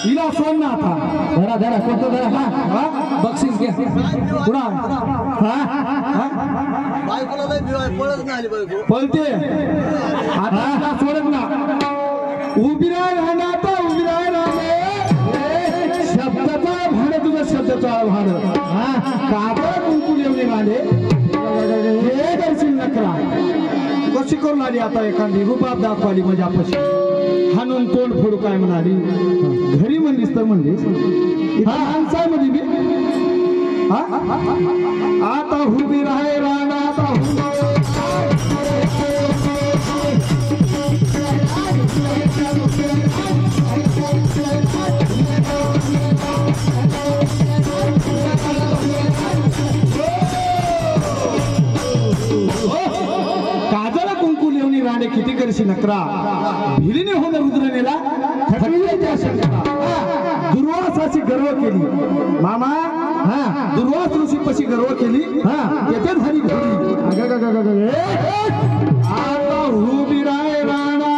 इला सोन ना था धरा धरा कोणतं धरा हा बक्षीस घ्या पुन्हा हा बायकोला लय भिवाय पळत नाही आली बायको पळते आता सोडत ना उभी राह आता उभी राह शब्दाचा भाड तुझा शब्दाचा भाड हा काबा कुंकू येऊन मांडे हे दर्शन नकरा कशी करून आली आता एखादी रुबाब दाखवली माझ्यापाशी हाणून तोंड फोडू काय म्हणाली घरी म्हणलीस तर म्हणलीस माणसामध्ये मी आता उभी राहे राणा आता काजला कुंकू लेवणी राणे किती करशी नकरा भिलीने होऊन रुद्रनेला दुर्वासाची गर्व केली मामा हा दुर्वास ऋषी पशी गर्व केली हा येते झाली घोडी आता उभी राय राणा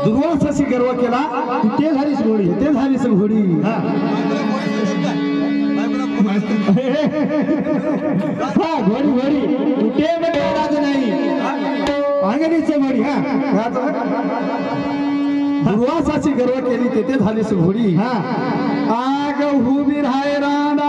दुर्वासाची गर्व केला ते झालीस घोडी हा घोडी ते राज नाही अंगणीच घोडी हा दुर्वासाची गर्व केली ते झालीस घोडी हा आग उभी राय राणा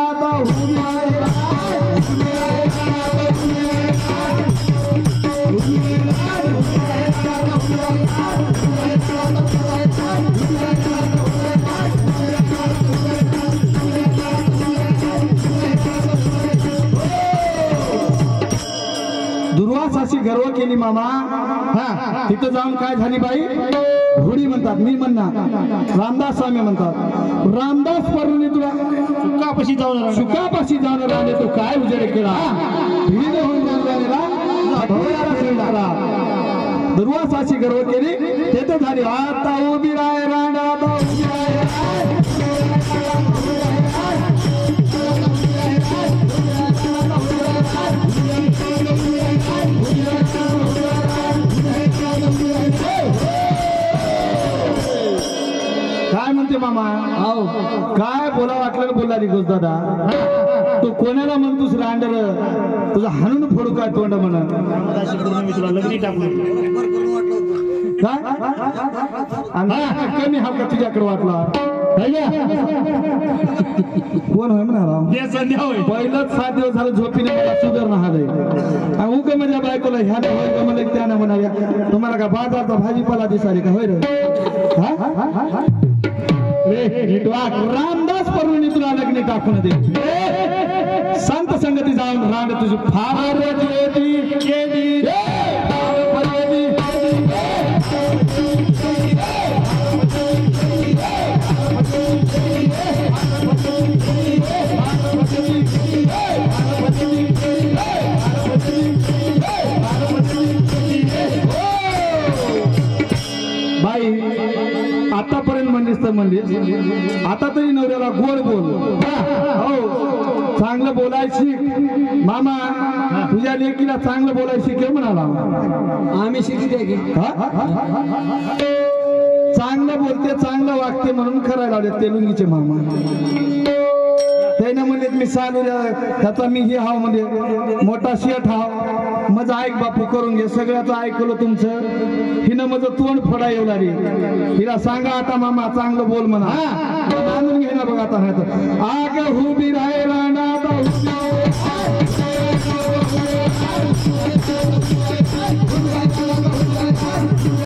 दुर्वासाची गर्व केली मामा हा तिथं जाऊन काय झाली बाई घोडी म्हणतात मी म्हणणार रामदास स्वामी म्हणतात रामदास परुणी तुला सुकापाशी जाऊन राहिले तो काय उजेड केला दुर्वासाची गर्व केली तिथं झाली आता उभी राय राणा काय म्हणते मामा काय बोला वाटलं बोलला रिगोस दादा तू कोणाला म्हणतोस रांडर तुझा हाणून फोडू काय तोंड म्हणा तुला लग्नी टाकलं कमी हा का तुझ्याकडे वाटला कोण होय म्हणा पहिलंच 7 दिवस झालं झोपीने मला शुगर ना हालय उग माझ्या बायकोला ह्या होय का मला त्यानं म्हणाल्या तुम्हाला का बाजारचा भाजीपाला दिसारी का होय रे रामदास परुणी तुला लग्न टाकून दे संत संगती जाऊन रांड तुझी फार केली बाई आतापर्यंत म्हणलीस आता तरी नवऱ्याला गोड बोल हो चांगलं बोलायची मामा तुझ्या लेकीला चांगलं बोलायची के म्हणाला आम्ही शिकते की चांगलं बोलते चांगलं वागते म्हणून करायला लावले तेलुंगीचे मामा त्याने म्हणले मी चालू त्याचा मी हे हाव म्हणजे मोठा शेठ हाव माझं ऐक बापू करून घे सगळ्याचं ऐकलं तुमचं हिनं माझं तोंड फोडा येऊ लागली हिला सांगा आता मामा चांगलं बोल म्हणा मानून घे ना बघ आता आग उभी राय राणा